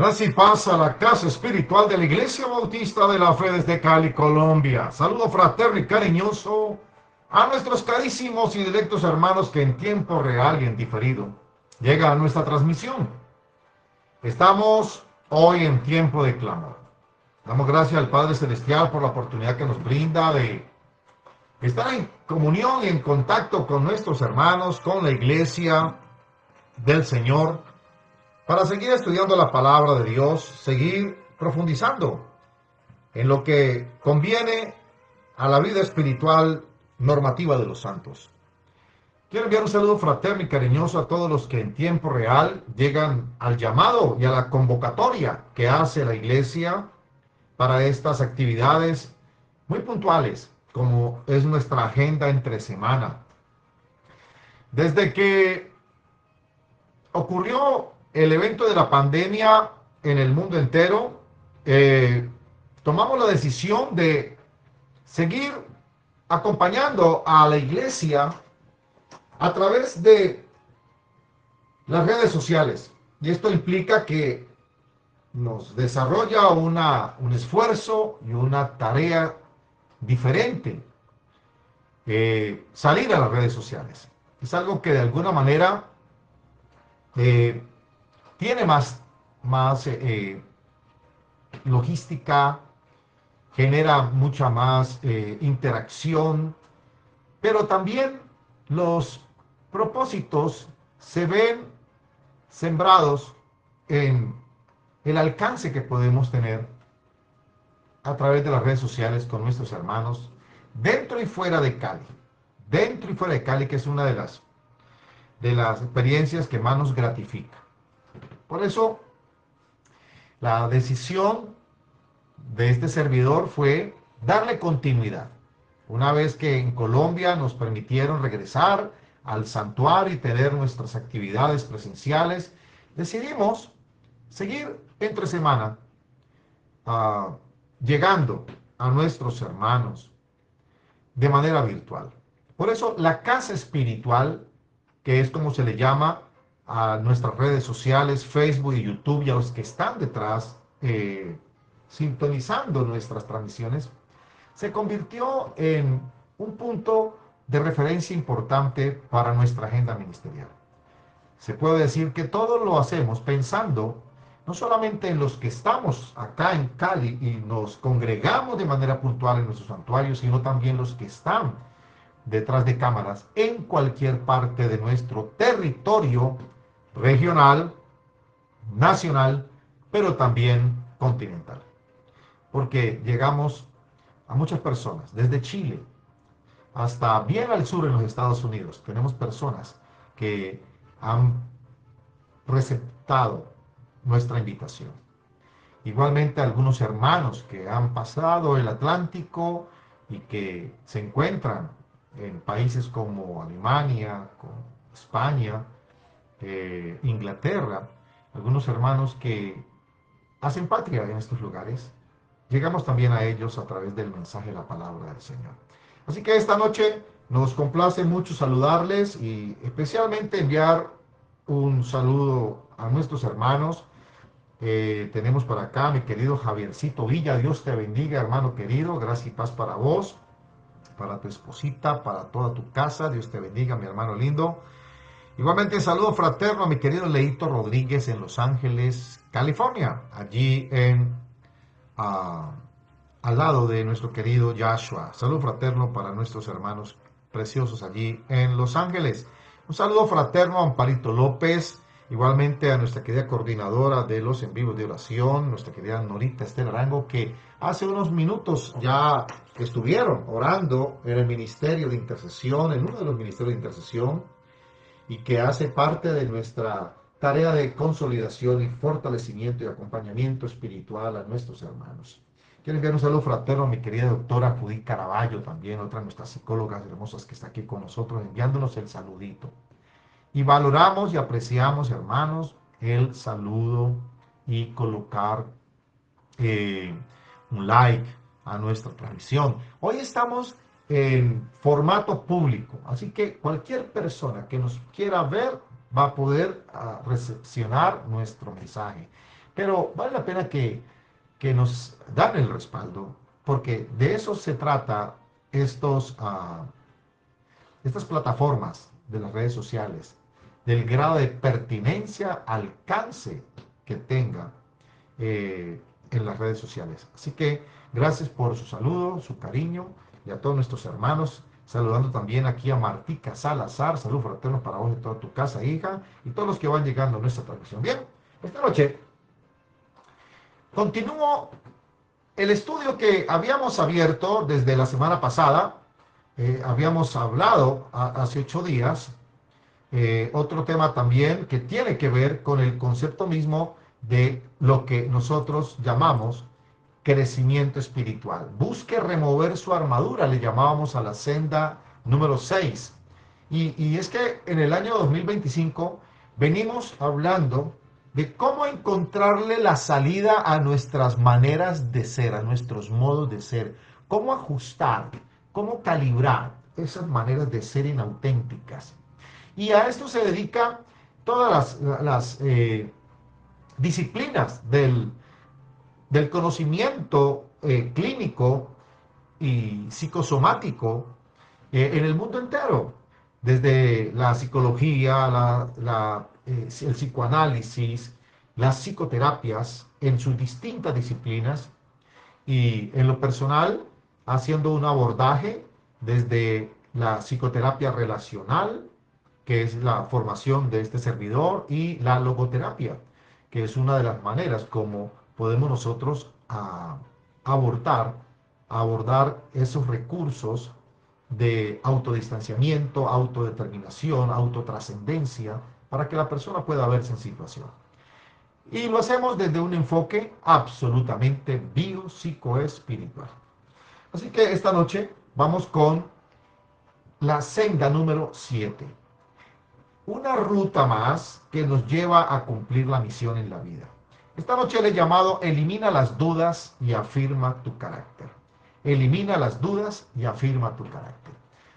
Gracias y paz a la casa espiritual de la Iglesia Bautista de la Fe desde Cali, Colombia. Saludo fraterno y cariñoso a nuestros carísimos y directos hermanos que en tiempo real y en diferido llega a nuestra transmisión. Estamos hoy en tiempo de clamor. Damos gracias al Padre Celestial por la oportunidad que nos brinda de estar en comunión y en contacto con nuestros hermanos, con la Iglesia del Señor, para seguir estudiando la palabra de Dios, seguir profundizando en lo que conviene a la vida espiritual normativa de los santos. Quiero enviar un saludo fraterno y cariñoso a todos los que en tiempo real llegan al llamado y a la convocatoria que hace la Iglesia para estas actividades muy puntuales, como es nuestra agenda entre semana. Desde que ocurrió el evento de la pandemia en el mundo entero, tomamos la decisión de seguir acompañando a la Iglesia a través de las redes sociales. Y esto implica que nos desarrolla un esfuerzo y una tarea diferente, salir a las redes sociales. Es algo que de alguna manera eh, tiene más logística, genera mucha más interacción, pero también los propósitos se ven sembrados en el alcance que podemos tener a través de las redes sociales con nuestros hermanos dentro y fuera de Cali. Dentro y fuera de Cali, que es una de las experiencias que más nos gratifica. Por eso, la decisión de este servidor fue darle continuidad. Una vez que en Colombia nos permitieron regresar al santuario y tener nuestras actividades presenciales, decidimos seguir entre semana llegando a nuestros hermanos de manera virtual. Por eso la casa espiritual, que es como se le llama a nuestras redes sociales, Facebook y YouTube, y a los que están detrás sintonizando nuestras transmisiones, se convirtió en un punto de referencia importante para nuestra agenda ministerial. Se puede decir que todo lo hacemos pensando no solamente en los que estamos acá en Cali y nos congregamos de manera puntual en nuestro santuario, sino también los que están detrás de cámaras en cualquier parte de nuestro territorio regional, nacional, pero también continental. Porque llegamos a muchas personas, desde Chile hasta bien al sur en los Estados Unidos. Tenemos personas que han receptado nuestra invitación. Igualmente algunos hermanos que han pasado el Atlántico y que se encuentran en países como Alemania, como España, Inglaterra, algunos hermanos que hacen patria en estos lugares. Llegamos también a ellos a través del mensaje de la palabra del Señor. Así que esta noche nos complace mucho saludarles y especialmente enviar un saludo a nuestros hermanos. Tenemos por acá a mi querido Javiercito Villa. Dios te bendiga, hermano querido. Gracias y paz para vos, para tu esposita, para toda tu casa. Dios te bendiga, mi hermano lindo. Igualmente saludo fraterno a mi querido Leito Rodríguez en Los Ángeles, California, allí al lado de nuestro querido Joshua. Saludo fraterno para nuestros hermanos preciosos allí en Los Ángeles. Un saludo fraterno a Amparito López, igualmente a nuestra querida coordinadora de los en vivos de oración, nuestra querida Norita Estela Arango, que hace unos minutos ya estuvieron orando en el ministerio de intercesión, en uno de los ministerios de intercesión, y que hace parte de nuestra tarea de consolidación y fortalecimiento y acompañamiento espiritual a nuestros hermanos. Quiero enviar un saludo fraterno a mi querida doctora Judith Caraballo, también otra de nuestras psicólogas hermosas que está aquí con nosotros, enviándonos el saludito. Y valoramos y apreciamos, hermanos, el saludo y colocar un like a nuestra transmisión. Hoy estamos en formato público, así que cualquier persona que nos quiera ver va a poder recepcionar nuestro mensaje. Pero vale la pena que nos dan el respaldo, porque de eso se trata estos, estas plataformas de las redes sociales, del grado de pertinencia, alcance que tenga en las redes sociales. Así que gracias por su saludo, su cariño, y a todos nuestros hermanos, saludando también aquí a Martica Salazar, saludos fraternos para vos y toda tu casa, hija, y todos los que van llegando a nuestra transmisión. Bien, esta noche continúo el estudio que habíamos abierto desde la semana pasada. Habíamos hablado hace 8 días, otro tema también que tiene que ver con el concepto mismo de lo que nosotros llamamos crecimiento espiritual. Busque remover su armadura, le llamábamos a la senda número 6. Y es que en el año 2025 venimos hablando de cómo encontrarle la salida a nuestras maneras de ser, a nuestros modos de ser, cómo ajustar, cómo calibrar esas maneras de ser inauténticas. Y a esto se dedica todas las disciplinas del conocimiento clínico y psicosomático en el mundo entero, desde la psicología, el psicoanálisis, las psicoterapias en sus distintas disciplinas, y en lo personal haciendo un abordaje desde la psicoterapia relacional, que es la formación de este servidor, y la logoterapia, que es una de las maneras como podemos nosotros abordar, abordar esos recursos de autodistanciamiento, autodeterminación, autotrascendencia, para que la persona pueda verse en situación. Y lo hacemos desde un enfoque absolutamente biopsicoespiritual. Así que esta noche vamos con la senda número 7. Una ruta más que nos lleva a cumplir la misión en la vida. Esta noche le he llamado Elimina las dudas y afirma tu carácter. Elimina las dudas y afirma tu carácter.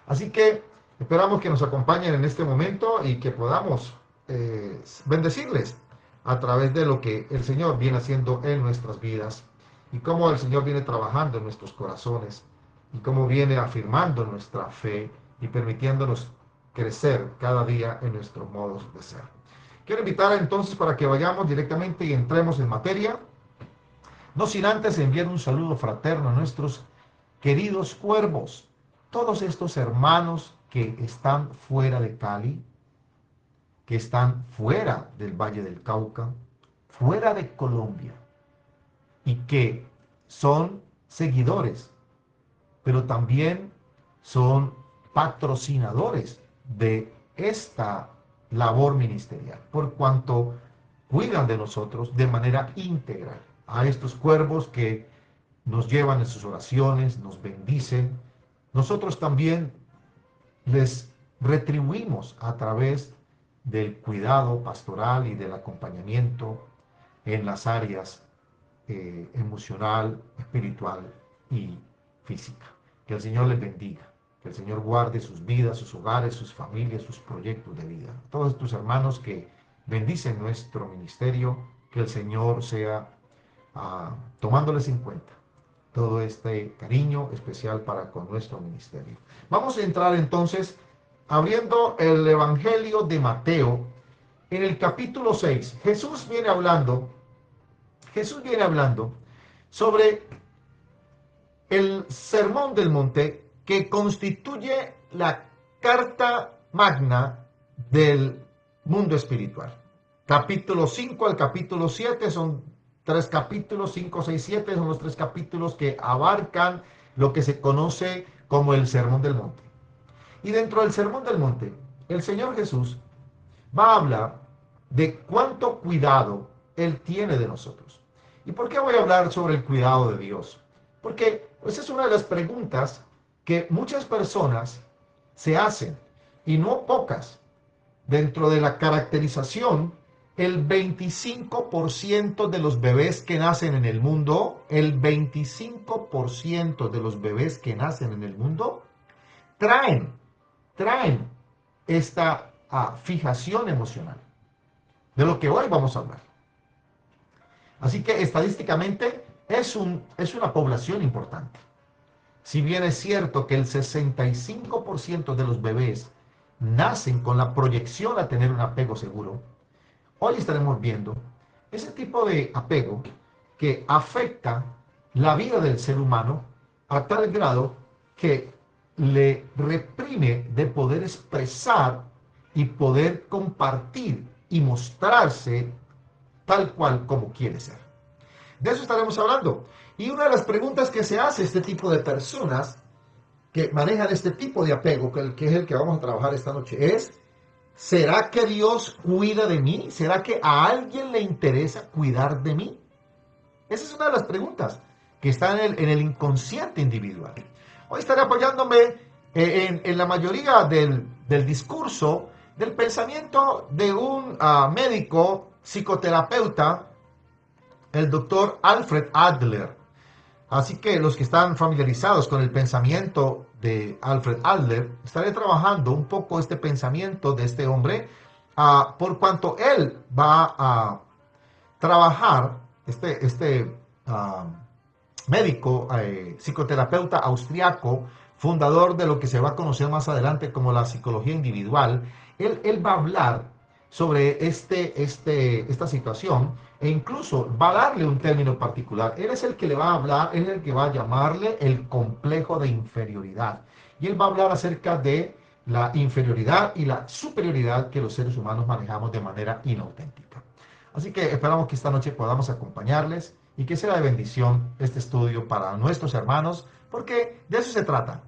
Así que esperamos que nos acompañen en este momento y que podamos bendecirles a través de lo que el Señor viene haciendo en nuestras vidas y cómo el Señor viene trabajando en nuestros corazones y cómo viene afirmando nuestra fe y permitiéndonos crecer cada día en nuestros modos de ser. Quiero invitar entonces para que vayamos directamente y entremos en materia, no sin antes enviar un saludo fraterno a nuestros queridos cuervos, todos estos hermanos que están fuera de Cali, que están fuera del Valle del Cauca, fuera de Colombia, y que son seguidores, pero también son patrocinadores de esta labor ministerial, por cuanto cuidan de nosotros de manera integral. A estos cuervos que nos llevan en sus oraciones, nos bendicen, nosotros también les retribuimos a través del cuidado pastoral y del acompañamiento en las áreas emocional, espiritual y física. Que el Señor les bendiga, que el Señor guarde sus vidas, sus hogares, sus familias, sus proyectos de vida. Todos tus hermanos que bendicen nuestro ministerio, que el Señor sea tomándoles en cuenta todo este cariño especial para con nuestro ministerio. Vamos a entrar entonces abriendo el Evangelio de Mateo en el capítulo 6. Jesús viene hablando sobre el Sermón del Monte, que constituye la carta magna del mundo espiritual. Capítulo 5 al capítulo 7 son 3 capítulos, 5, 6, 7 son los 3 capítulos que abarcan lo que se conoce como el Sermón del Monte. Y dentro del Sermón del Monte, el Señor Jesús va a hablar de cuánto cuidado Él tiene de nosotros. ¿Y por qué voy a hablar sobre el cuidado de Dios? Porque esa es una de las preguntas que muchas personas se hacen, y no pocas. Dentro de la caracterización, el 25% de los bebés que nacen en el mundo, el 25% de los bebés que nacen en el mundo, traen esta fijación emocional, de lo que hoy vamos a hablar. Así que estadísticamente es una población importante. Si bien es cierto que el 65% de los bebés nacen con la proyección a tener un apego seguro, hoy estaremos viendo ese tipo de apego que afecta la vida del ser humano a tal grado que le reprime de poder expresar y poder compartir y mostrarse tal cual como quiere ser. De eso estaremos hablando. Y una de las preguntas que se hace este tipo de personas que manejan este tipo de apego, que es el que vamos a trabajar esta noche, es: ¿será que Dios cuida de mí? ¿Será que a alguien le interesa cuidar de mí? Esa es una de las preguntas que está en el inconsciente individual. Hoy estaré apoyándome en la mayoría del discurso, del pensamiento de un médico psicoterapeuta, el doctor Alfred Adler. Así que los que están familiarizados con el pensamiento de Alfred Adler, estaré trabajando un poco este pensamiento de este hombre, por cuanto él va a trabajar, uh, médico, psicoterapeuta austriaco, fundador de lo que se va a conocer más adelante como la psicología individual. Él va a hablar sobre esta situación e incluso va a darle un término particular. Él es el que le va a hablar, es el que va a llamarle el complejo de inferioridad. Y él va a hablar acerca de la inferioridad y la superioridad que los seres humanos manejamos de manera inauténtica. Así que esperamos que esta noche podamos acompañarles y que sea de bendición este estudio para nuestros hermanos, porque de eso se trata,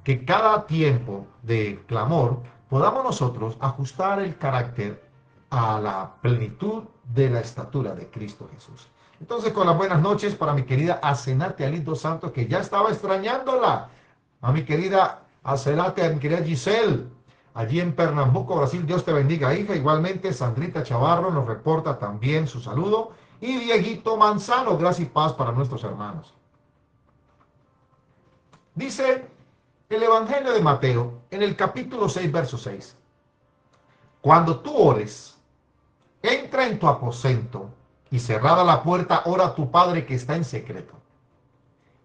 que cada tiempo de clamor podamos nosotros ajustar el carácter a la plenitud de la estatura de Cristo Jesús. Entonces, con las buenas noches para mi querida Asenate Alindo Santos, que ya estaba extrañándola, a mi querida Asenate, a mi querida Giselle, allí en Pernambuco, Brasil. Dios te bendiga, hija. Igualmente, Sandrita Chavarro nos reporta también su saludo. Y Dieguito Manzano, gracia y paz para nuestros hermanos. Dice el Evangelio de Mateo, en el capítulo 6, verso 6. Cuando tú ores, entra en tu aposento y cerrada la puerta, ora a tu Padre que está en secreto.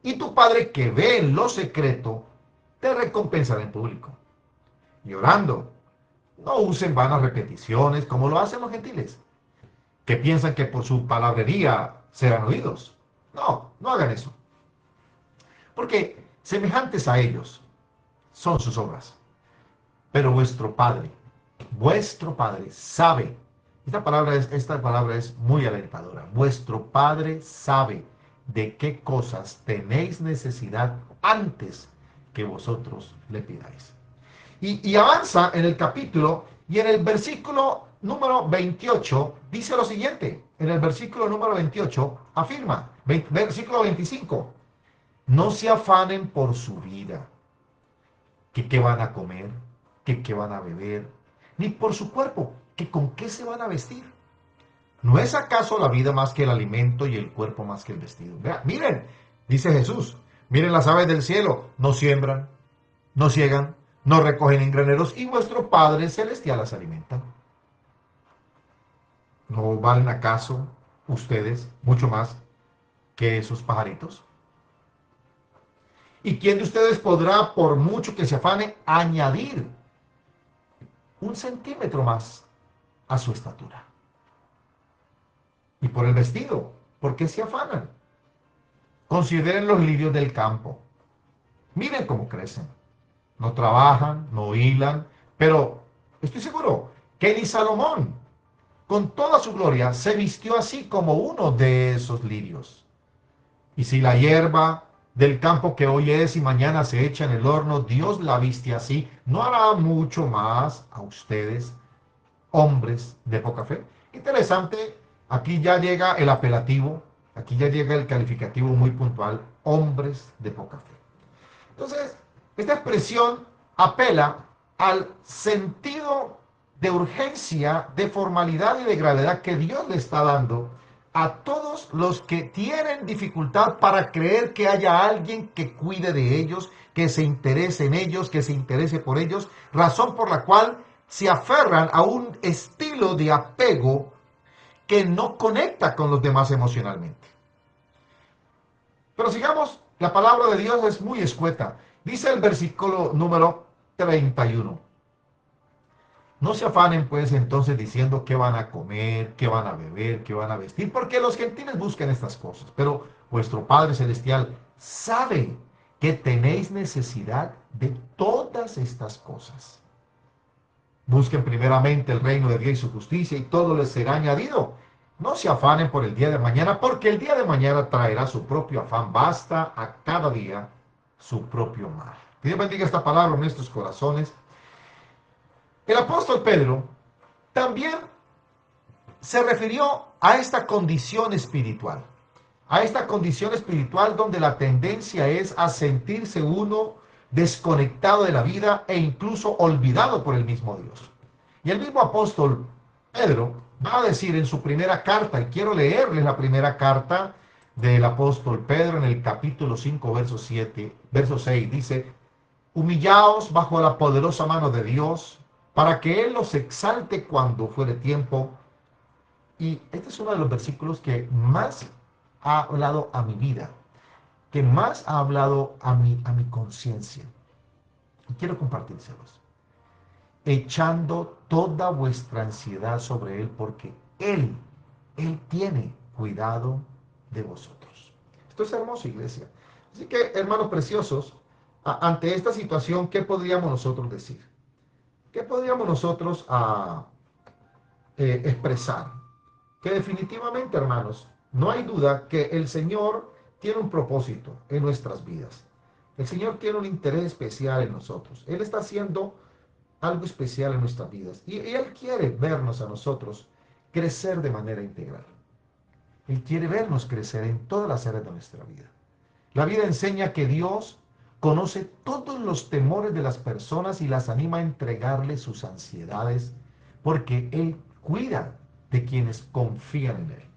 Y tu Padre que ve en lo secreto, te recompensará en público. Y orando, no usen vanas repeticiones como lo hacen los gentiles, que piensan que por su palabrería serán oídos. No, no hagan eso. Porque semejantes a ellos son sus obras. Pero vuestro Padre sabe. Esta palabra es muy alentadora. Vuestro Padre sabe de qué cosas tenéis necesidad antes que vosotros le pidáis. Y avanza en el capítulo y en el versículo número 28 dice lo siguiente. En el versículo número 28 afirma, versículo 25, no se afanen por su vida, que qué van a comer, que qué van a beber, ni por su cuerpo, que con qué se van a vestir. ¿No es acaso la vida más que el alimento y el cuerpo más que el vestido? Vea, miren, dice Jesús, miren las aves del cielo, no siembran, no ciegan, no recogen en graneros, y vuestro Padre Celestial las alimenta. ¿No valen acaso ustedes mucho más que esos pajaritos? ¿Y quién de ustedes podrá, por mucho que se afane, añadir 1 centímetro más a su estatura? Y por el vestido, ¿por qué se afanan? Consideren los lirios del campo. Miren cómo crecen. No trabajan, no hilan, pero estoy seguro que ni Salomón, con toda su gloria, se vistió así como uno de esos lirios. Y si la hierba del campo que hoy es y mañana se echa en el horno, Dios la viste así, ¿no hará mucho más a ustedes, hombres de poca fe? Interesante, aquí ya llega el apelativo, aquí ya llega el calificativo muy puntual, hombres de poca fe. Entonces, esta expresión apela al sentido de urgencia, de formalidad y de gravedad que Dios le está dando a todos los que tienen dificultad para creer que haya alguien que cuide de ellos, que se interese en ellos, que se interese por ellos, razón por la cual se aferran a un estilo de apego que no conecta con los demás emocionalmente. Pero sigamos, la palabra de Dios es muy escueta. Dice el versículo número 31. No se afanen pues entonces diciendo qué van a comer, qué van a beber, qué van a vestir, porque los gentiles buscan estas cosas. Pero vuestro Padre Celestial sabe que tenéis necesidad de todas estas cosas. Busquen primeramente el reino de Dios y su justicia y todo les será añadido. No se afanen por el día de mañana, porque el día de mañana traerá su propio afán. Basta a cada día su propio mal. Que Dios bendiga esta palabra en nuestros corazones. El apóstol Pedro también se refirió a esta condición espiritual. A esta condición espiritual donde la tendencia es a sentirse uno desconectado de la vida e incluso olvidado por el mismo Dios. Y el mismo apóstol Pedro va a decir en su primera carta, y quiero leerles la primera carta del apóstol Pedro en el capítulo 5, verso 6, dice: humillaos bajo la poderosa mano de Dios, para que Él los exalte cuando fuere tiempo. Y este es uno de los versículos que más ha hablado a mi vida, que más ha hablado a mi conciencia. Y quiero compartírselos. Echando toda vuestra ansiedad sobre Él, porque Él tiene cuidado de vosotros. Esto es hermoso, iglesia. Así que, hermanos preciosos, ante esta situación, ¿qué podríamos nosotros decir? ¿Qué podríamos nosotros expresar? Que definitivamente, hermanos, no hay duda que el Señor tiene un propósito en nuestras vidas. El Señor tiene un interés especial en nosotros. Él está haciendo algo especial en nuestras vidas. Y Él quiere vernos a nosotros crecer de manera integral. Él quiere vernos crecer en todas las áreas de nuestra vida. La vida enseña que Dios conoce todos los temores de las personas y las anima a entregarle sus ansiedades, porque Él cuida de quienes confían en Él.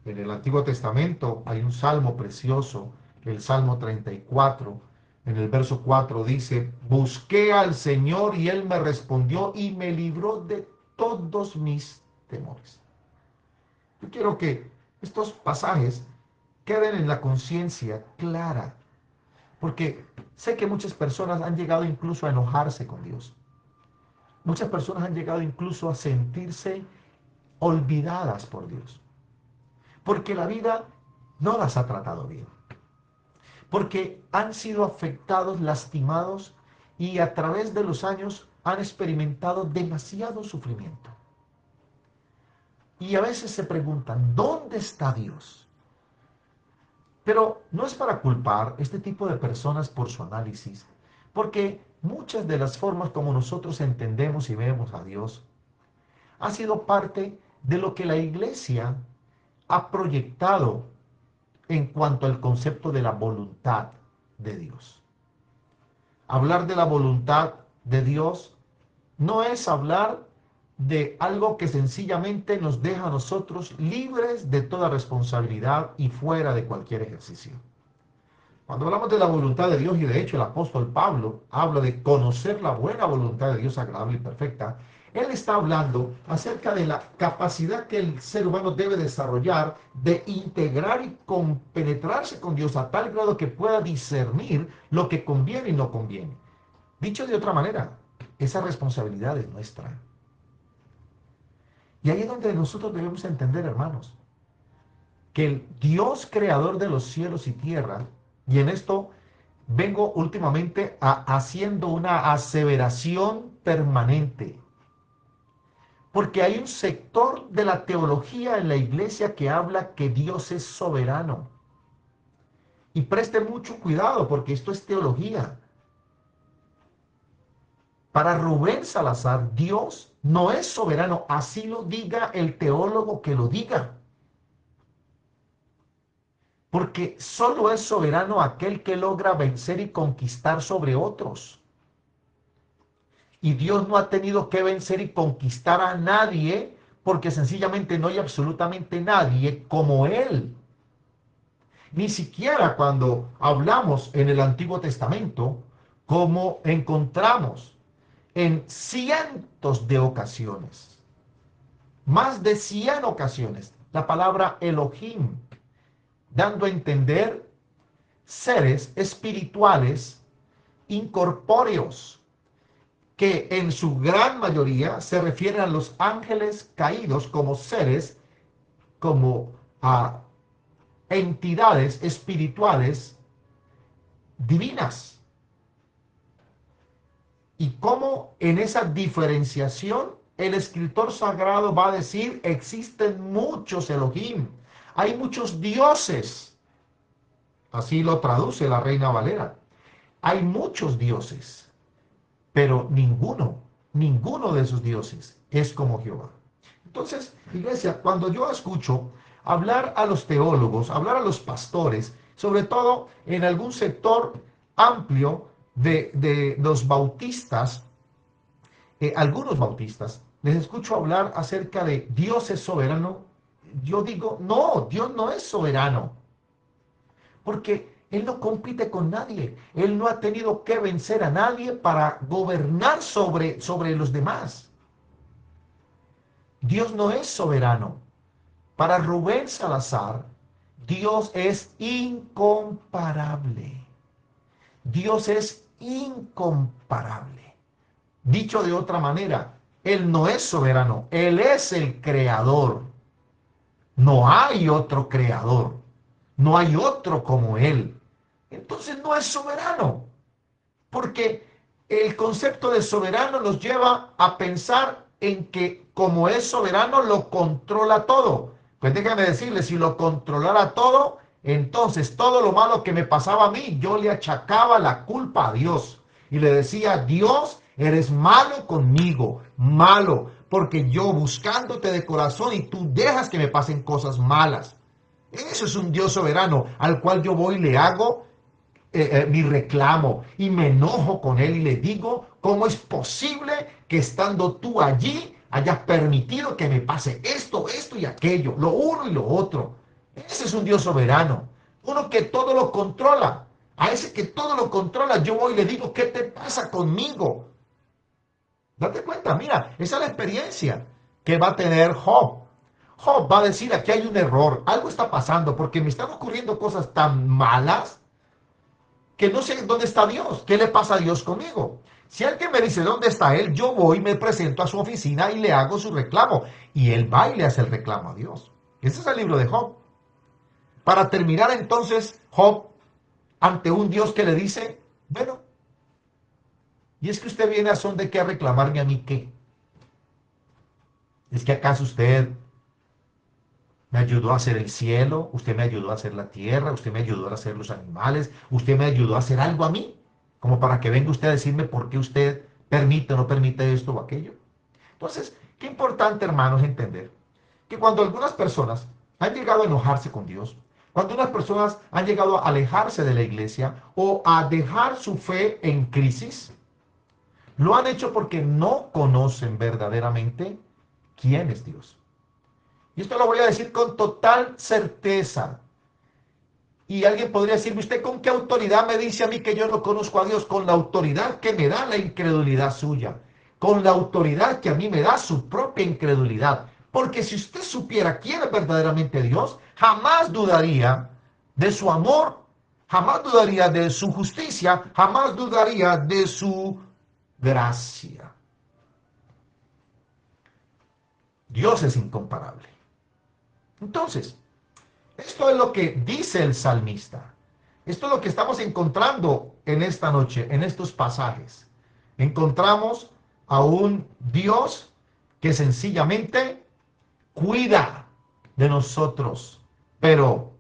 En el Antiguo Testamento hay un salmo precioso, el Salmo 34, en el verso 4 dice: busqué al Señor y Él me respondió y me libró de todos mis temores. Yo quiero que estos pasajes queden en la conciencia clara, porque sé que muchas personas han llegado incluso a enojarse con Dios. Muchas personas han llegado incluso a sentirse olvidadas por Dios, porque la vida no las ha tratado bien, porque han sido afectados, lastimados y a través de los años han experimentado demasiado sufrimiento. Y a veces se preguntan, ¿dónde está Dios? Pero no es para culpar este tipo de personas por su análisis, porque muchas de las formas como nosotros entendemos y vemos a Dios ha sido parte de lo que la iglesia ha proyectado en cuanto al concepto de la voluntad de Dios. Hablar de la voluntad de Dios no es hablar de algo que sencillamente nos deja a nosotros libres de toda responsabilidad y fuera de cualquier ejercicio. Cuando hablamos de la voluntad de Dios, y de hecho el apóstol Pablo habla de conocer la buena voluntad de Dios agradable y perfecta, él está hablando acerca de la capacidad que el ser humano debe desarrollar de integrar y compenetrarse con Dios a tal grado que pueda discernir lo que conviene y no conviene. Dicho de otra manera, esa responsabilidad es nuestra. Y ahí es donde nosotros debemos entender, hermanos, que el Dios creador de los cielos y tierra, y en esto vengo últimamente haciendo una aseveración permanente, porque hay un sector de la teología en la iglesia que habla que Dios es soberano. Y preste mucho cuidado porque esto es teología. Para Rubén Salazar, Dios no es soberano, así lo diga el teólogo que lo diga. Porque solo es soberano aquel que logra vencer y conquistar sobre otros. Y Dios no ha tenido que vencer y conquistar a nadie, porque sencillamente no hay absolutamente nadie como Él. Ni siquiera cuando hablamos en el Antiguo Testamento, como encontramos en cientos de ocasiones más de 100 ocasiones la palabra Elohim, dando a entender seres espirituales incorpóreos, que en su gran mayoría se refieren a los ángeles caídos como seres, como a entidades espirituales divinas. Y cómo en esa diferenciación el escritor sagrado va a decir: existen muchos Elohim, hay muchos dioses. Así lo traduce la Reina Valera. Hay muchos dioses, pero ninguno de esos dioses es como Jehová. Entonces, iglesia, cuando yo escucho hablar a los teólogos, hablar a los pastores, sobre todo en algún sector amplio de los bautistas, algunos bautistas, les escucho hablar acerca de Dios es soberano, yo digo: no, Dios no es soberano, porque Él no compite con nadie. Él no ha tenido que vencer a nadie para gobernar sobre los demás. Dios no es soberano. Para Rubén Salazar, Dios es incomparable. Dios es incomparable. Dicho de otra manera, Él no es soberano, Él es el creador. No hay otro creador, no hay otro como Él. Entonces no es soberano, porque el concepto de soberano nos lleva a pensar en que como es soberano lo controla todo. Pues déjame decirle, si lo controlara todo, entonces todo lo malo que me pasaba a mí, yo le achacaba la culpa a Dios. Y le decía: Dios, eres malo conmigo, malo, porque yo buscándote de corazón y tú dejas que me pasen cosas malas. Eso es un Dios soberano al cual yo voy y le hago mi reclamo y me enojo con él y le digo: ¿cómo es posible que estando tú allí hayas permitido que me pase esto, esto y aquello, lo uno y lo otro? Ese es un Dios soberano, uno que todo lo controla. A ese que todo lo controla, yo voy y le digo: ¿qué te pasa conmigo? Date cuenta, mira, esa es la experiencia que va a tener Job. Job va a decir: aquí hay un error, algo está pasando porque me están ocurriendo cosas tan malas que no sé dónde está Dios, qué le pasa a Dios conmigo. Si alguien me dice dónde está Él, yo voy, me presento a su oficina y le hago su reclamo. Y Él va y le hace el reclamo a Dios. Ese es el libro de Job. Para terminar entonces, Job ante un Dios que le dice: bueno, ¿y es que usted viene a son de qué a reclamarme a mí qué? ¿Es que acaso usted me ayudó a hacer el cielo? ¿Usted me ayudó a hacer la tierra? ¿Usted me ayudó a hacer los animales? ¿Usted me ayudó a hacer algo a mí? Como para que venga usted a decirme por qué usted permite o no permite esto o aquello. Entonces, qué importante, hermanos, entender que cuando algunas personas han llegado a enojarse con Dios, cuando unas personas han llegado a alejarse de la iglesia o a dejar su fe en crisis, lo han hecho porque no conocen verdaderamente quién es Dios. Y esto lo voy a decir con total certeza. Y alguien podría decirme: ¿usted con qué autoridad me dice a mí que yo no conozco a Dios? Con la autoridad que me da la incredulidad suya, con la autoridad que a mí me da su propia incredulidad. Porque si usted supiera quién es verdaderamente Dios, jamás dudaría de su amor, jamás dudaría de su justicia, jamás dudaría de su gracia. Dios es incomparable. Entonces, esto es lo que dice el salmista. Esto es lo que estamos encontrando en esta noche, en estos pasajes. Encontramos a un Dios que sencillamente cuida de nosotros, pero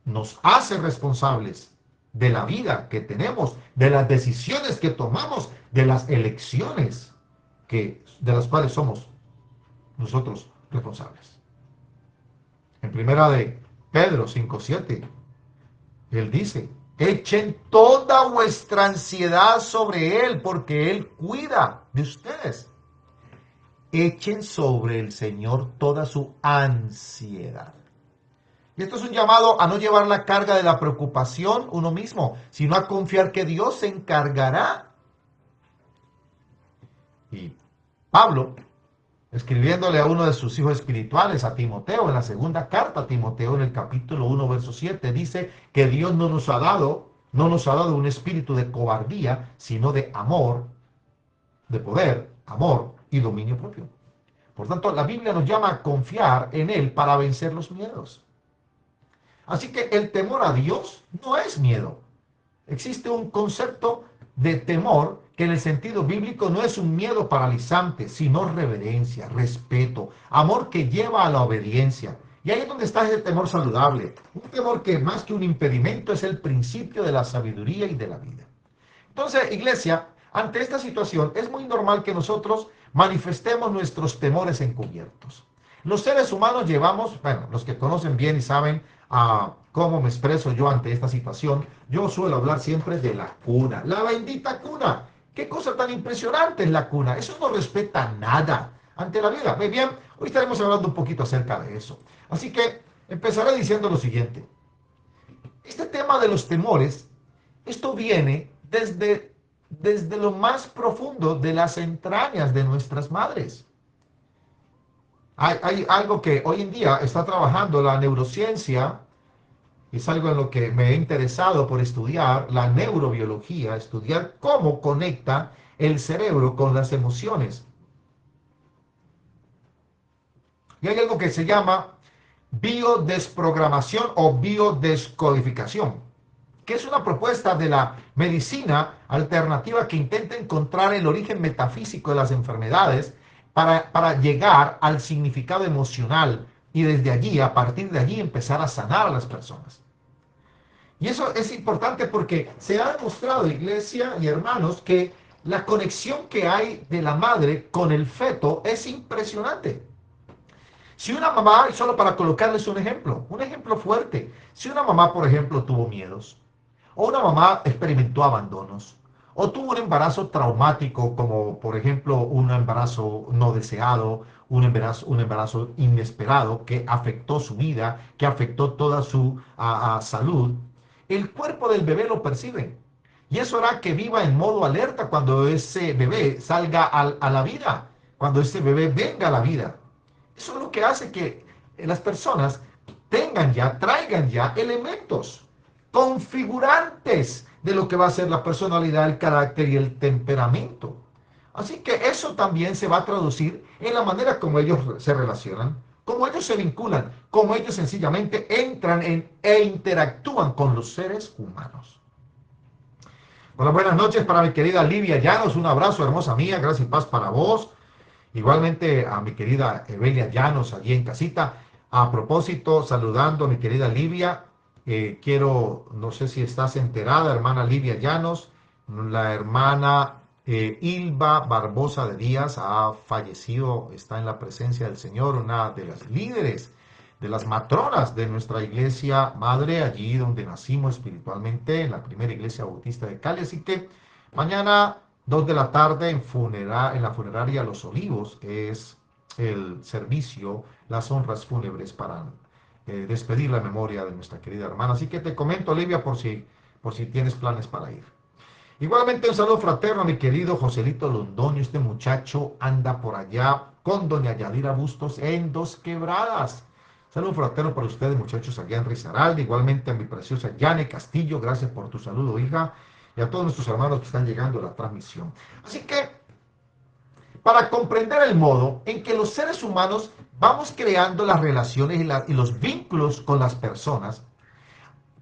nos hace responsables de la vida que tenemos, de las decisiones que tomamos, de las elecciones de las cuales somos nosotros responsables. En primera de Pedro 5:7, él dice: echen toda vuestra ansiedad sobre Él, porque Él cuida de ustedes. Echen sobre el Señor toda su ansiedad. Y esto es un llamado a no llevar la carga de la preocupación uno mismo, sino a confiar que Dios se encargará. Y Pablo escribiéndole a uno de sus hijos espirituales, a Timoteo, en la segunda carta a Timoteo, en el capítulo 1, verso 7, dice que Dios no nos ha dado un espíritu de cobardía, sino de amor, de poder, amor y dominio propio. Por tanto, la Biblia nos llama a confiar en Él para vencer los miedos. Así que el temor a Dios no es miedo. Existe un concepto de temor que en el sentido bíblico no es un miedo paralizante, sino reverencia, respeto, amor que lleva a la obediencia. Y ahí es donde está ese temor saludable. Un temor que más que un impedimento es el principio de la sabiduría y de la vida. Entonces, iglesia, ante esta situación es muy normal que nosotros manifestemos nuestros temores encubiertos. Los seres humanos llevamos, bueno, los que conocen bien y saben cómo me expreso yo ante esta situación, yo suelo hablar siempre de la cuna, la bendita cuna. Qué cosa tan impresionante es la cuna. Eso no respeta nada ante la vida. Muy bien, hoy estaremos hablando un poquito acerca de eso. Así que empezaré diciendo lo siguiente. Este tema de los temores, esto viene desde lo más profundo de las entrañas de nuestras madres. Hay algo que hoy en día está trabajando la neurociencia, es algo en lo que me he interesado por estudiar, la neurobiología, estudiar cómo conecta el cerebro con las emociones. Y hay algo que se llama biodesprogramación o biodescodificación, que es una propuesta de la medicina alternativa que intenta encontrar el origen metafísico de las enfermedades para llegar al significado emocional y desde allí, a partir de allí, empezar a sanar a las personas. Y eso es importante porque se ha demostrado, iglesia y hermanos, que la conexión que hay de la madre con el feto es impresionante. Si una mamá, y solo para colocarles un ejemplo fuerte, si una mamá, por ejemplo, tuvo miedos, o una mamá experimentó abandonos, o tuvo un embarazo traumático, como por ejemplo un embarazo no deseado, un embarazo inesperado que afectó su vida, que afectó toda su salud, el cuerpo del bebé lo percibe. Y eso hará que viva en modo alerta cuando ese bebé salga a la vida, cuando ese bebé venga a la vida. Eso es lo que hace que las personas traigan ya elementos configurantes de lo que va a ser la personalidad, el carácter y el temperamento. Así que eso también se va a traducir en la manera como ellos se relacionan, cómo ellos se vinculan, cómo ellos sencillamente entran e interactúan con los seres humanos. Hola, buenas noches para mi querida Livia Llanos, un abrazo hermosa mía, gracias y paz para vos. Igualmente a mi querida Evelia Llanos allí en casita. A propósito, saludando a mi querida Livia, no sé si estás enterada, hermana Livia Llanos, la hermana Ilva Barbosa de Díaz ha fallecido, está en la presencia del Señor, una de las líderes, de las matronas de nuestra iglesia madre, allí donde nacimos espiritualmente, en la primera iglesia bautista de Cali. Así que mañana 2 de la tarde en la funeraria Los Olivos es el servicio, las honras fúnebres para despedir la memoria de nuestra querida hermana. Así que te comento, Olivia, por si tienes planes para ir. Igualmente un saludo fraterno a mi querido Joselito Londoño. Este muchacho anda por allá con doña Yadira Bustos en Dos Quebradas. Saludo fraterno para ustedes, muchachos, allá en Risaralda. Igualmente a mi preciosa Yane Castillo, gracias por tu saludo, hija. Y a todos nuestros hermanos que están llegando a la transmisión. Así que, para comprender el modo en que los seres humanos vamos creando las relaciones y los vínculos con las personas,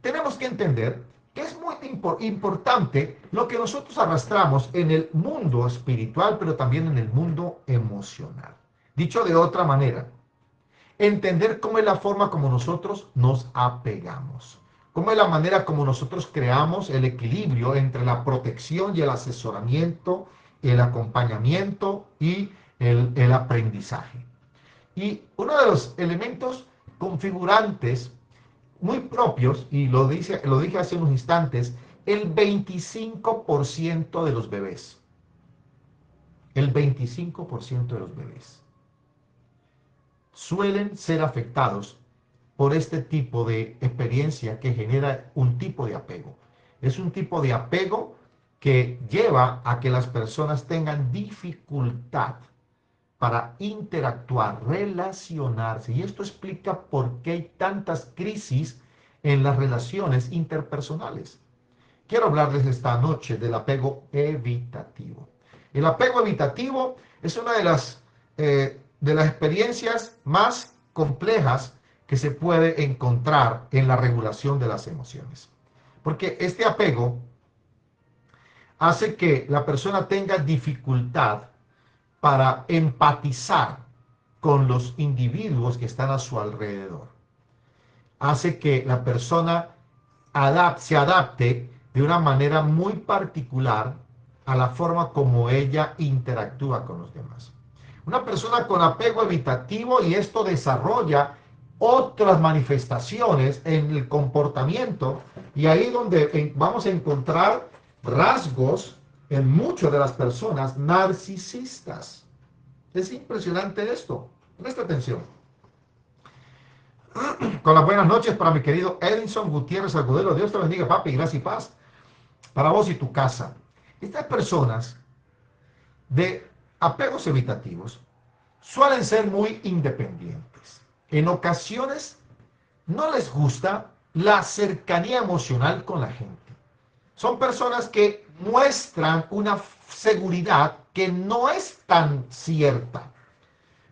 tenemos que entender que es muy importante lo que nosotros arrastramos en el mundo espiritual, pero también en el mundo emocional. Dicho de otra manera, entender cómo es la forma como nosotros nos apegamos, cómo es la manera como nosotros creamos el equilibrio entre la protección y el asesoramiento, el acompañamiento y el aprendizaje. Y uno de los elementos configurantes muy propios, y lo dije hace unos instantes, el 25% de los bebés, el 25% de los bebés suelen ser afectados por este tipo de experiencia que genera un tipo de apego. Es un tipo de apego que lleva a que las personas tengan dificultad para interactuar, relacionarse. Y esto explica por qué hay tantas crisis en las relaciones interpersonales. Quiero hablarles esta noche del apego evitativo. El apego evitativo es una de las experiencias más complejas que se puede encontrar en la regulación de las emociones. Porque este apego hace que la persona tenga dificultad para empatizar con los individuos que están a su alrededor. Hace que la persona se adapte de una manera muy particular a la forma como ella interactúa con los demás. Una persona con apego evitativo, y esto desarrolla otras manifestaciones en el comportamiento, y ahí donde vamos a encontrar rasgos en muchas de las personas narcisistas. Es impresionante esto. Presta atención. Con las buenas noches para mi querido Edinson Gutiérrez Agudelo. Dios te bendiga, papi, gracia y paz para vos y tu casa. Estas personas de apegos evitativos suelen ser muy independientes. En ocasiones no les gusta la cercanía emocional con la gente. Son personas que muestran una seguridad que no es tan cierta,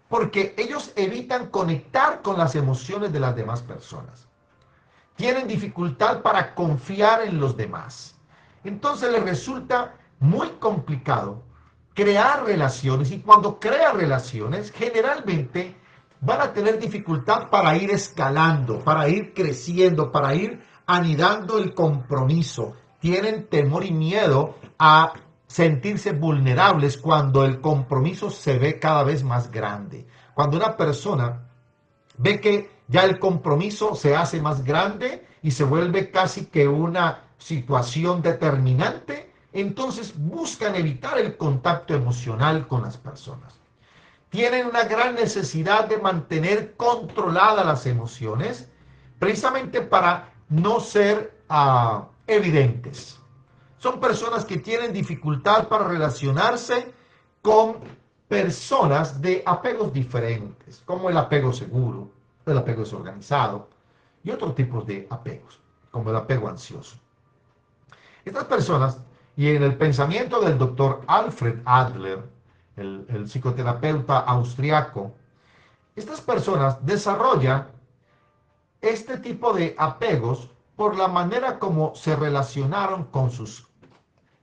porque ellos evitan conectar con las emociones de las demás personas. Tienen dificultad para confiar en los demás. Entonces les resulta muy complicado crear relaciones, y cuando crea relaciones, generalmente van a tener dificultad para ir escalando, para ir creciendo, para ir anidando el compromiso. Tienen temor y miedo a sentirse vulnerables cuando el compromiso se ve cada vez más grande. Cuando una persona ve que ya el compromiso se hace más grande y se vuelve casi que una situación determinante, entonces buscan evitar el contacto emocional con las personas. Tienen una gran necesidad de mantener controladas las emociones, precisamente para no ser evidentes. Son personas que tienen dificultad para relacionarse con personas de apegos diferentes, como el apego seguro, el apego desorganizado y otros tipos de apegos, como el apego ansioso. Estas personas, y en el pensamiento del doctor Alfred Adler, el psicoterapeuta austriaco, estas personas desarrollan este tipo de apegos por la manera como se relacionaron con sus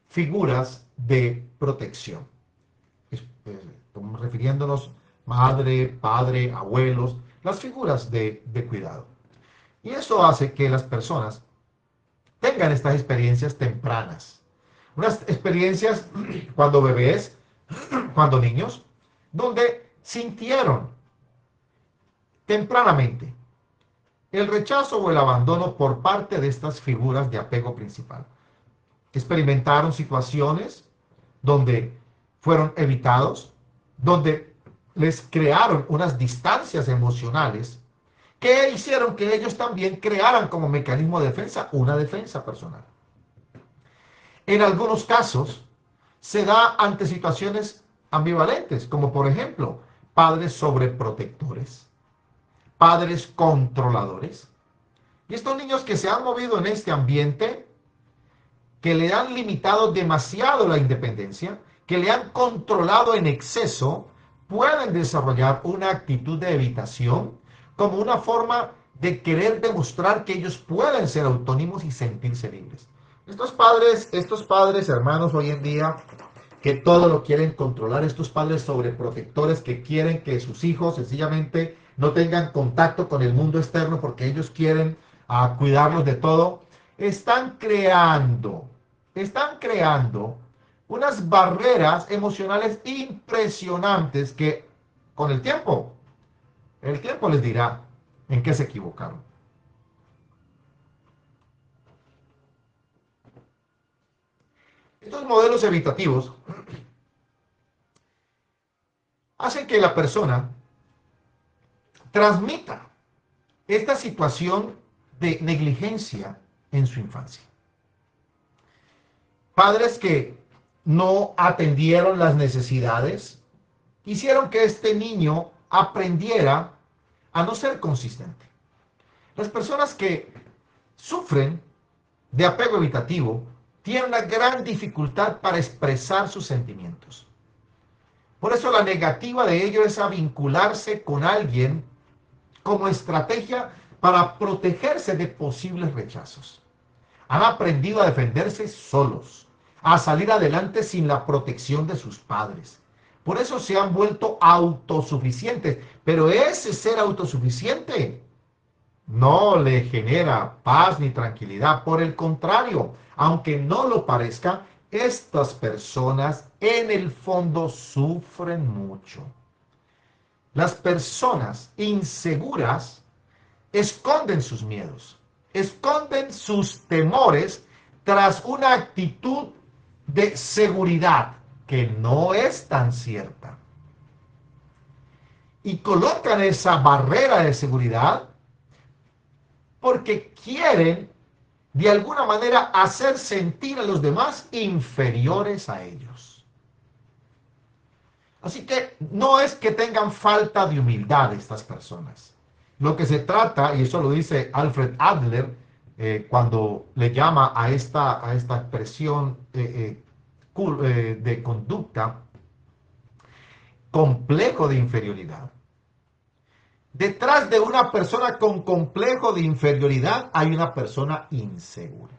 figuras de protección. Estamos refiriéndonos madre, padre, abuelos, las figuras de cuidado. Y eso hace que las personas tengan estas experiencias tempranas. Unas experiencias cuando bebés, cuando niños, donde sintieron tempranamente el rechazo o el abandono por parte de estas figuras de apego principal. Experimentaron situaciones donde fueron evitados, donde les crearon unas distancias emocionales que hicieron que ellos también crearan como mecanismo de defensa una defensa personal. En algunos casos se da ante situaciones ambivalentes, como por ejemplo padres sobreprotectores, padres controladores. Y estos niños que se han movido en este ambiente, que le han limitado demasiado la independencia, que le han controlado en exceso, pueden desarrollar una actitud de evitación como una forma de querer demostrar que ellos pueden ser autónomos y sentirse libres. Estos padres, hermanos, hoy en día, que todo lo quieren controlar, estos padres sobreprotectores que quieren que sus hijos sencillamente no tengan contacto con el mundo externo porque ellos quieren cuidarlos de todo, están creando unas barreras emocionales impresionantes que con el tiempo les dirá en qué se equivocaron. Estos modelos evitativos hacen que la persona transmita esta situación de negligencia en su infancia. Padres que no atendieron las necesidades hicieron que este niño aprendiera a no ser consistente. Las personas que sufren de apego evitativo tienen una gran dificultad para expresar sus sentimientos. Por eso la negativa de ellos es a vincularse con alguien como estrategia para protegerse de posibles rechazos. Han aprendido a defenderse solos, a salir adelante sin la protección de sus padres. Por eso se han vuelto autosuficientes. Pero ese ser autosuficiente no le genera paz ni tranquilidad. Por el contrario, aunque no lo parezca, estas personas en el fondo sufren mucho. Las personas inseguras esconden sus miedos, esconden sus temores tras una actitud de seguridad que no es tan cierta. Y colocan esa barrera de seguridad porque quieren de alguna manera hacer sentir a los demás inferiores a ellos. Así que no es que tengan falta de humildad estas personas. Lo que se trata, y eso lo dice Alfred Adler, cuando le llama a esta expresión de conducta, complejo de inferioridad. Detrás de una persona con complejo de inferioridad hay una persona insegura.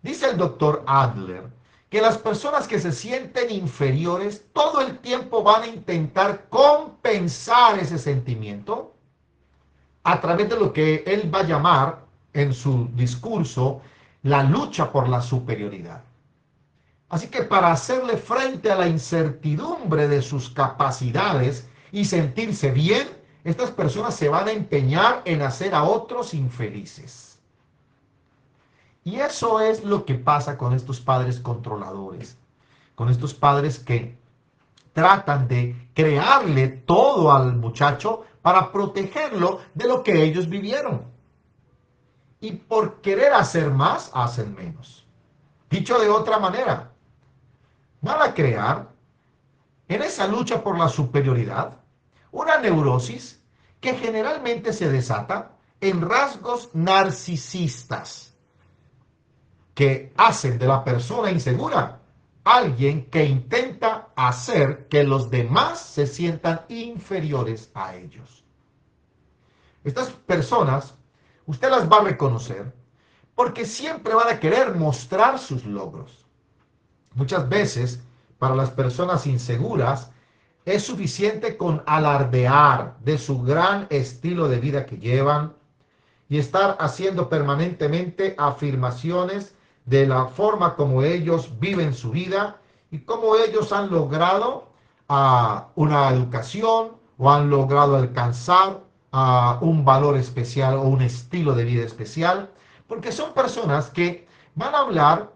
Dice el doctor Adler que las personas que se sienten inferiores todo el tiempo van a intentar compensar ese sentimiento a través de lo que él va a llamar en su discurso la lucha por la superioridad. Así que para hacerle frente a la incertidumbre de sus capacidades y sentirse bien, estas personas se van a empeñar en hacer a otros infelices. Y eso es lo que pasa con estos padres controladores, con estos padres que tratan de crearle todo al muchacho para protegerlo de lo que ellos vivieron. Y por querer hacer más, hacen menos. Dicho de otra manera, van a crear en esa lucha por la superioridad una neurosis que generalmente se desata en rasgos narcisistas que hacen de la persona insegura alguien que intenta hacer que los demás se sientan inferiores a ellos. Estas personas, usted las va a reconocer porque siempre van a querer mostrar sus logros. Muchas veces, para las personas inseguras, es suficiente con alardear de su gran estilo de vida que llevan y estar haciendo permanentemente afirmaciones de la forma como ellos viven su vida y cómo ellos han logrado una educación o han logrado alcanzar un valor especial o un estilo de vida especial, porque son personas que van a hablar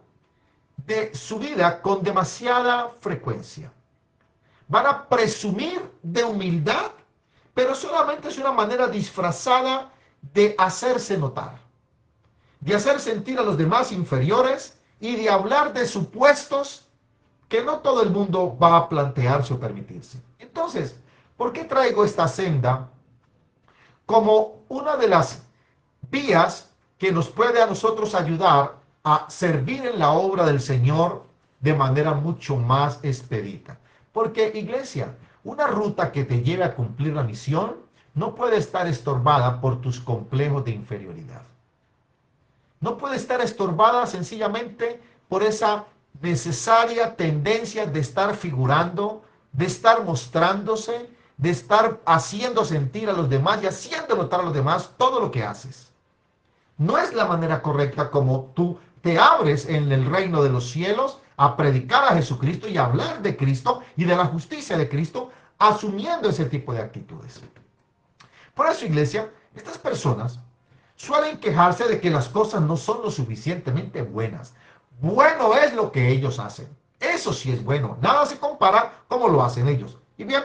de su vida con demasiada frecuencia. Van a presumir de humildad, pero solamente es una manera disfrazada de hacerse notar, de hacer sentir a los demás inferiores y de hablar de supuestos que no todo el mundo va a plantearse o permitirse. Entonces, ¿por qué traigo esta senda como una de las vías que nos puede a nosotros ayudar a servir en la obra del Señor de manera mucho más expedita? Porque, iglesia, una ruta que te lleve a cumplir la misión no puede estar estorbada por tus complejos de inferioridad. No puede estar estorbada sencillamente por esa necesaria tendencia de estar figurando, de estar mostrándose, de estar haciendo sentir a los demás y haciendo notar a los demás todo lo que haces. No es la manera correcta como tú te abres en el reino de los cielos a predicar a Jesucristo y a hablar de Cristo y de la justicia de Cristo, asumiendo ese tipo de actitudes. Por eso, iglesia, estas personas suelen quejarse de que las cosas no son lo suficientemente buenas. Bueno es lo que ellos hacen. Eso sí es bueno. Nada se compara como lo hacen ellos. Y bien,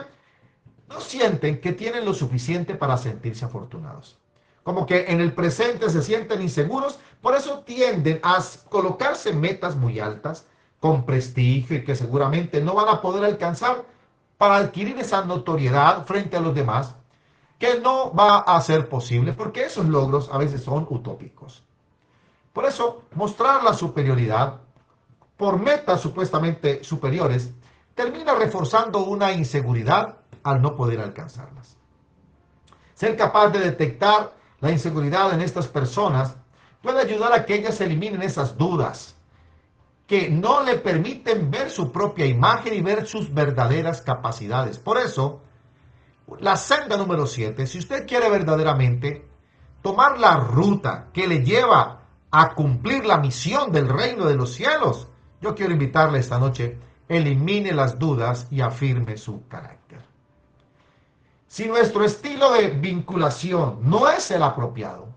no sienten que tienen lo suficiente para sentirse afortunados. Como que en el presente se sienten inseguros, por eso tienden a colocarse metas muy altas, con prestigio y que seguramente no van a poder alcanzar para adquirir esa notoriedad frente a los demás, que no va a ser posible porque esos logros a veces son utópicos. Por eso, mostrar la superioridad por metas supuestamente superiores termina reforzando una inseguridad al no poder alcanzarlas. Ser capaz de detectar la inseguridad en estas personas puede ayudar a que ellas eliminen esas dudas que no le permiten ver su propia imagen y ver sus verdaderas capacidades. Por eso, la senda número 7, si usted quiere verdaderamente tomar la ruta que le lleva a cumplir la misión del reino de los cielos, yo quiero invitarle esta noche, elimine las dudas y afirme su carácter. Si nuestro estilo de vinculación no es el apropiado,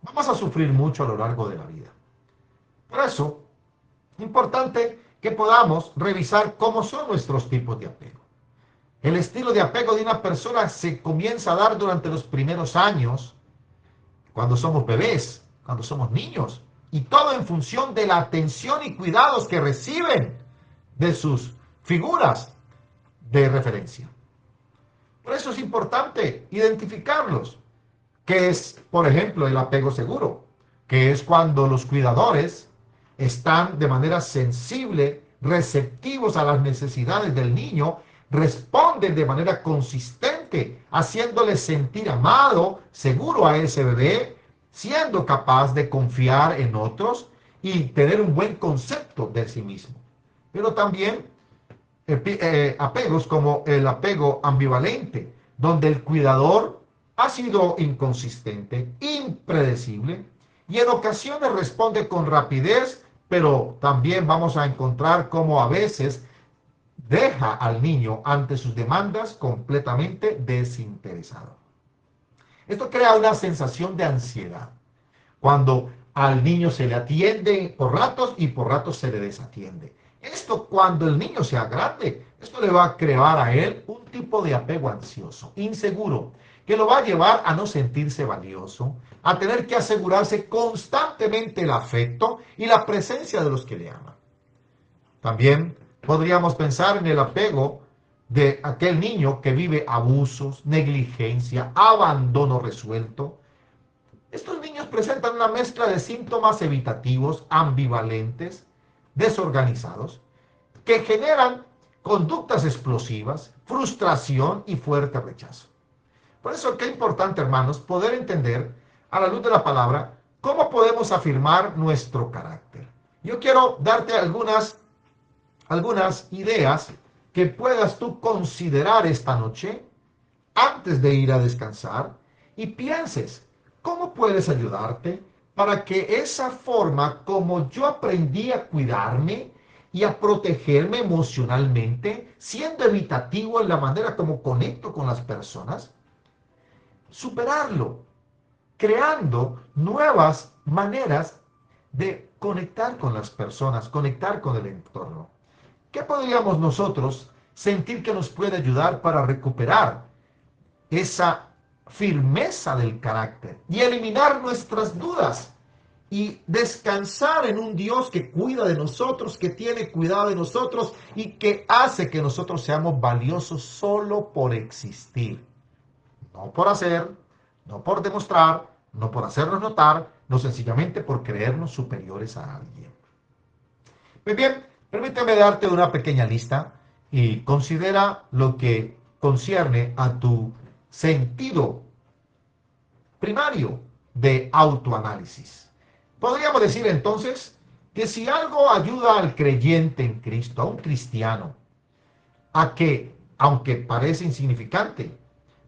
vamos a sufrir mucho a lo largo de la vida. Por eso, importante que podamos revisar cómo son nuestros tipos de apego. El estilo de apego de una persona se comienza a dar durante los primeros años, cuando somos bebés, cuando somos niños, y todo en función de la atención y cuidados que reciben de sus figuras de referencia. Por eso es importante identificarlos, que es, por ejemplo, el apego seguro, que es cuando los cuidadores están de manera sensible, receptivos a las necesidades del niño, responden de manera consistente, haciéndole sentir amado, seguro a ese bebé, siendo capaz de confiar en otros y tener un buen concepto de sí mismo. Pero también apegos como el apego ambivalente, donde el cuidador ha sido inconsistente, impredecible y en ocasiones responde con rapidez, pero también vamos a encontrar cómo a veces deja al niño ante sus demandas completamente desinteresado. Esto crea una sensación de ansiedad, cuando al niño se le atiende por ratos y por ratos se le desatiende. Esto cuando el niño sea grande, esto le va a crear a él un tipo de apego ansioso, inseguro, que lo va a llevar a no sentirse valioso, a tener que asegurarse constantemente el afecto y la presencia de los que le aman. También podríamos pensar en el apego de aquel niño que vive abusos, negligencia, abandono resuelto. Estos niños presentan una mezcla de síntomas evitativos, ambivalentes, desorganizados, que generan conductas explosivas, frustración y fuerte rechazo. Por eso qué importante, hermanos, poder entender a la luz de la palabra cómo podemos afirmar nuestro carácter. Yo quiero darte algunas ideas que puedas tú considerar esta noche antes de ir a descansar y pienses cómo puedes ayudarte para que esa forma como yo aprendí a cuidarme y a protegerme emocionalmente, siendo evitativo en la manera como conecto con las personas, superarlo, creando nuevas maneras de conectar con las personas, conectar con el entorno. ¿Qué podríamos nosotros sentir que nos puede ayudar para recuperar esa firmeza del carácter y eliminar nuestras dudas y descansar en un Dios que cuida de nosotros, que tiene cuidado de nosotros y que hace que nosotros seamos valiosos solo por existir? No por hacer, no por demostrar, no por hacernos notar, no sencillamente por creernos superiores a alguien. Muy bien, permíteme darte una pequeña lista y considera lo que concierne a tu sentido primario de autoanálisis. Podríamos decir entonces que si algo ayuda al creyente en Cristo, a un cristiano, a que, aunque parece insignificante,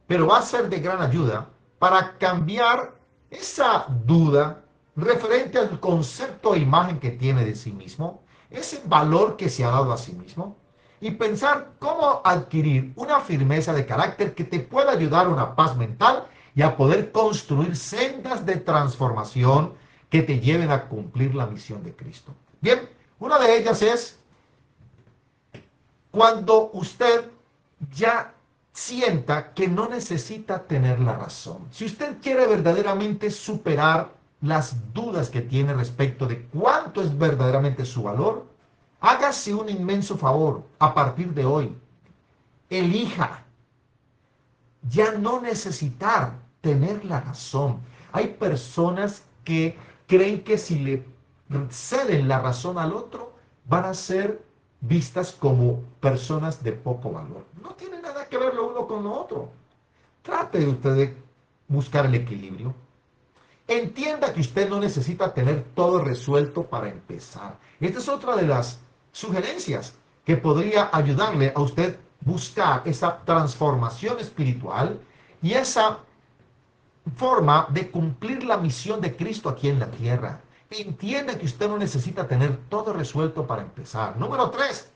pero va a ser de gran ayuda para cambiar esa duda referente al concepto e imagen que tiene de sí mismo, ese valor que se ha dado a sí mismo, y pensar cómo adquirir una firmeza de carácter que te pueda ayudar a una paz mental y a poder construir sendas de transformación que te lleven a cumplir la misión de Cristo. Bien, una de ellas es cuando usted ya sienta que no necesita tener la razón. Si usted quiere verdaderamente superar las dudas que tiene respecto de cuánto es verdaderamente su valor, hágase un inmenso favor a partir de hoy. elija ya no necesitar tener la razón. Hay personas que creen que si le ceden la razón al otro, van a ser vistas como personas de poco valor. No tiene nada que ver lo uno con lo otro. Trate usted de buscar el equilibrio. Entienda que usted no necesita tener todo resuelto para empezar. Esta es otra de las sugerencias que podría ayudarle a usted buscar esa transformación espiritual y esa forma de cumplir la misión de Cristo aquí en la tierra. Entienda que usted no necesita tener todo resuelto para empezar. Número 3,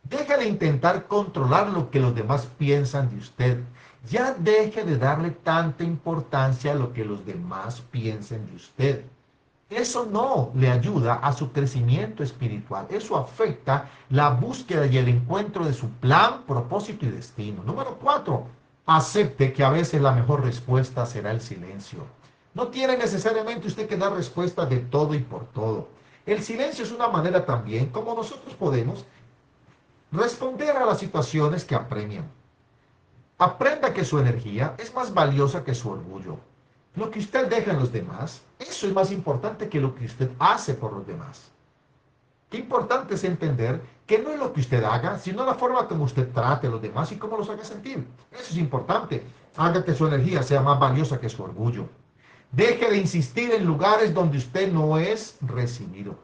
deje de intentar controlar lo que los demás piensan de usted. Ya deje de darle tanta importancia a lo que los demás piensen de usted. Eso no le ayuda a su crecimiento espiritual. Eso afecta la búsqueda y el encuentro de su plan, propósito y destino. Número 4, acepte que a veces la mejor respuesta será el silencio. No tiene necesariamente usted que dar respuesta de todo y por todo. El silencio es una manera también como nosotros podemos responder a las situaciones que apremian. Aprenda que su energía es más valiosa que su orgullo. Lo que usted deja en los demás, eso es más importante que lo que usted hace por los demás. Qué importante es entender que no es lo que usted haga, sino la forma como usted trate a los demás y cómo los haga sentir. Eso es importante. Haga que su energía sea más valiosa que su orgullo. Deje de insistir en lugares donde usted no es recibido.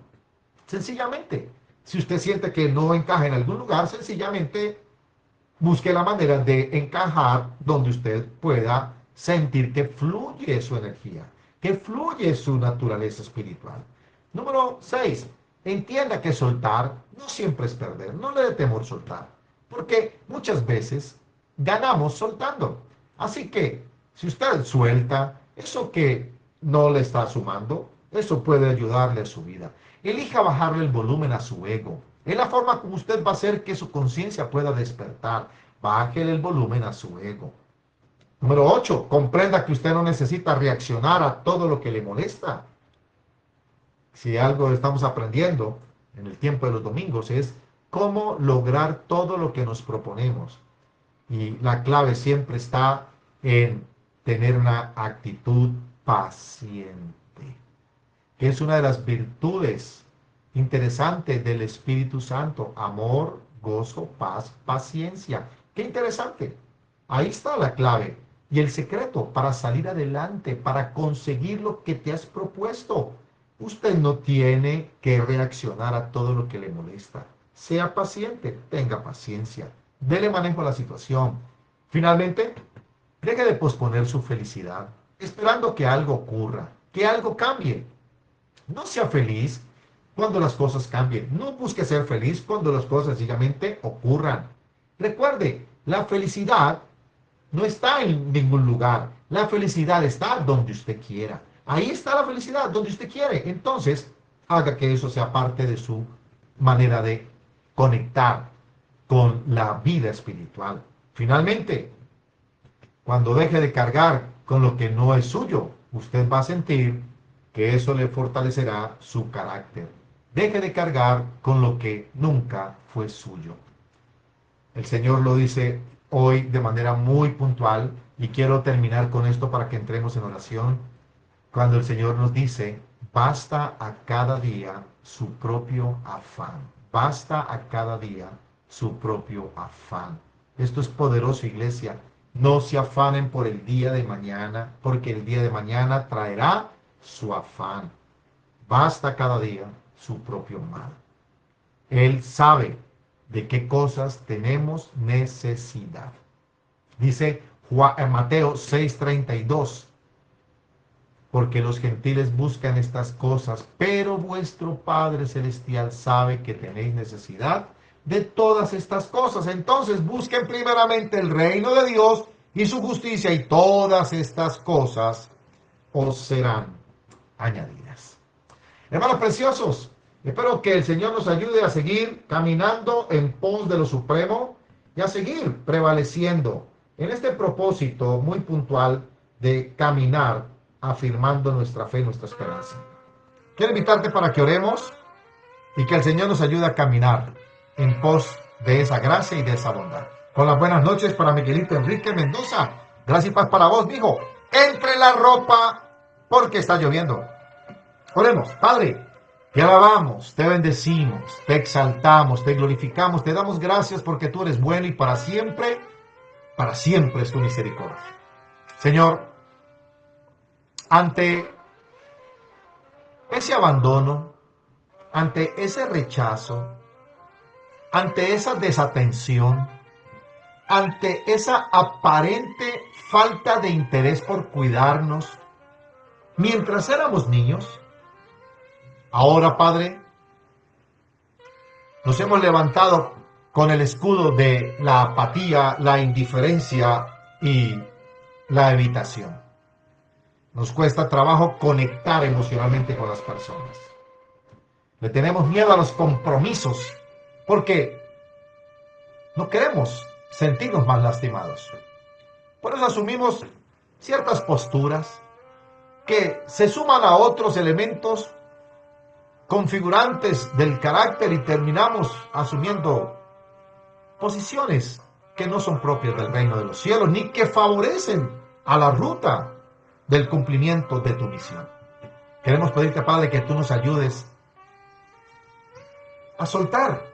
Sencillamente, si usted siente que no encaja en algún lugar, sencillamente busque la manera de encajar donde usted pueda sentir que fluye su energía, que fluye su naturaleza espiritual. Número 6, entienda que soltar no siempre es perder, no le dé temor soltar, porque muchas veces ganamos soltando. Así que si usted suelta eso que no le está sumando, eso puede ayudarle a su vida. Elija bajarle el volumen a su ego. Es la forma como usted va a hacer que su conciencia pueda despertar. Bájele el volumen a su ego. Número 8, comprenda que usted no necesita reaccionar a todo lo que le molesta. Si algo estamos aprendiendo en el tiempo de los domingos es cómo lograr todo lo que nos proponemos. Y la clave siempre está en tener una actitud paciente, que es una de las virtudes interesantes del Espíritu Santo. Amor, gozo, paz, paciencia. Qué interesante. Ahí está la clave y el secreto para salir adelante, para conseguir lo que te has propuesto. Usted no tiene que reaccionar a todo lo que le molesta. Sea paciente, tenga paciencia, dele manejo a la situación. Finalmente, deje de posponer su felicidad, esperando que algo ocurra, que algo cambie. No sea feliz cuando las cosas cambien. No busque ser feliz cuando las cosas sencillamente ocurran. Recuerde, la felicidad no está en ningún lugar. La felicidad está donde usted quiera. Ahí está la felicidad, donde usted quiere. Entonces, haga que eso sea parte de su manera de conectar con la vida espiritual. Finalmente, cuando deje de cargar con lo que no es suyo, usted va a sentir que eso le fortalecerá su carácter. Deje de cargar con lo que nunca fue suyo. El Señor lo dice hoy de manera muy puntual y quiero terminar con esto para que entremos en oración. Cuando el Señor nos dice, basta a cada día su propio afán. Basta a cada día su propio afán. Esto es poderoso, iglesia. No se afanen por el día de mañana, porque el día de mañana traerá su afán. Basta cada día su propio mal. Él sabe de qué cosas tenemos necesidad. Dice Mateo 6:32, porque los gentiles buscan estas cosas, pero vuestro Padre Celestial sabe que tenéis necesidad de todas estas cosas. Entonces busquen primeramente el reino de Dios y su justicia, y todas estas cosas os serán añadidas. Hermanos preciosos, espero que el Señor nos ayude a seguir caminando en pos de lo supremo y a seguir prevaleciendo en este propósito muy puntual de caminar afirmando nuestra fe y nuestra esperanza. Quiero invitarte para que oremos y que el Señor nos ayude a caminar en pos de esa gracia y de esa bondad. Con las buenas noches para Miguelito Enrique Mendoza. Gracias y paz para vos, mijo. Entre la ropa porque está lloviendo. Oremos, Padre, te alabamos, te bendecimos, te exaltamos, te glorificamos, te damos gracias porque tú eres bueno y para siempre es tu misericordia. Señor, ante ese abandono, ante ese rechazo, ante esa desatención, ante esa aparente falta de interés por cuidarnos mientras éramos niños, ahora, Padre, nos hemos levantado con el escudo de la apatía, la indiferencia y la evitación. Nos cuesta trabajo conectar emocionalmente con las personas. Le tenemos miedo a los compromisos porque no queremos sentirnos más lastimados. Por eso asumimos ciertas posturas que se suman a otros elementos configurantes del carácter y terminamos asumiendo posiciones que no son propias del reino de los cielos ni que favorecen a la ruta del cumplimiento de tu misión. Queremos pedirte, Padre, que tú nos ayudes a soltar,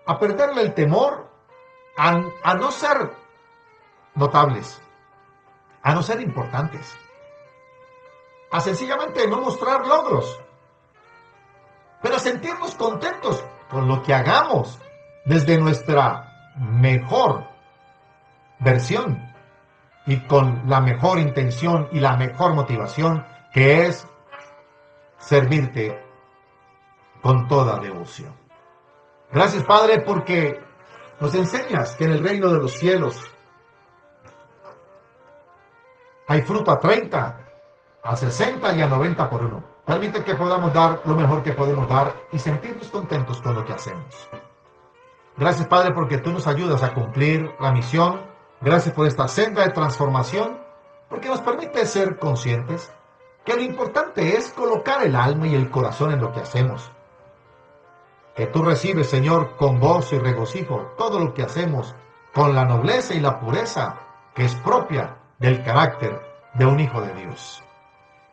a perderle el temor a no ser notables, a no ser importantes, a sencillamente no mostrar logros, pero sentirnos contentos con lo que hagamos desde nuestra mejor versión y con la mejor intención y la mejor motivación, que es servirte con toda devoción. Gracias, Padre, porque nos enseñas que en el reino de los cielos hay fruto a 30, a 60 y a 90 por uno. Permite que podamos dar lo mejor que podemos dar y sentirnos contentos con lo que hacemos. Gracias, Padre, porque tú nos ayudas a cumplir la misión. Gracias por esta senda de transformación, porque nos permite ser conscientes que lo importante es colocar el alma y el corazón en lo que hacemos. Que tú recibes, Señor, con gozo y regocijo todo lo que hacemos con la nobleza y la pureza que es propia del carácter de un hijo de Dios.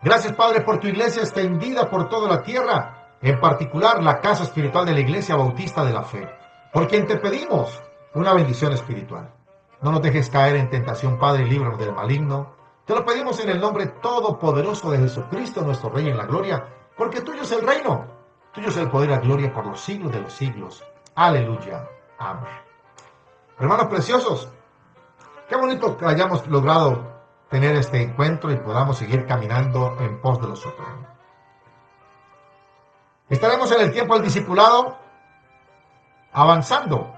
Gracias, Padre, por tu iglesia extendida por toda la tierra, en particular la casa espiritual de la Iglesia Bautista de la Fe, por quien te pedimos una bendición espiritual. No nos dejes caer en tentación, Padre, y líbranos del maligno. Te lo pedimos en el nombre todopoderoso de Jesucristo, nuestro Rey en la gloria, porque tuyo es el reino, tuyo es el poder y la gloria por los siglos de los siglos. Aleluya. Amén. Hermanos preciosos, qué bonito que hayamos logrado tener este encuentro y podamos seguir caminando en pos de los otros. Estaremos en el tiempo del discipulado avanzando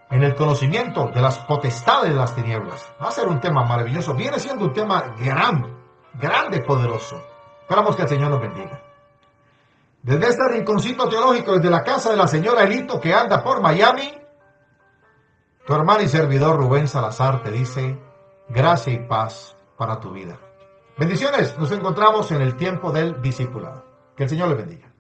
en el conocimiento de las potestades de las tinieblas. Va a ser un tema maravilloso. Viene siendo un tema grande, poderoso. Esperamos que el Señor nos bendiga. Desde este rinconcito teológico, desde la casa de la señora Elito que anda por Miami, tu hermano y servidor Rubén Salazar te dice gracia y paz para tu vida. Bendiciones, nos encontramos en el tiempo del discipulado. Que el Señor le bendiga.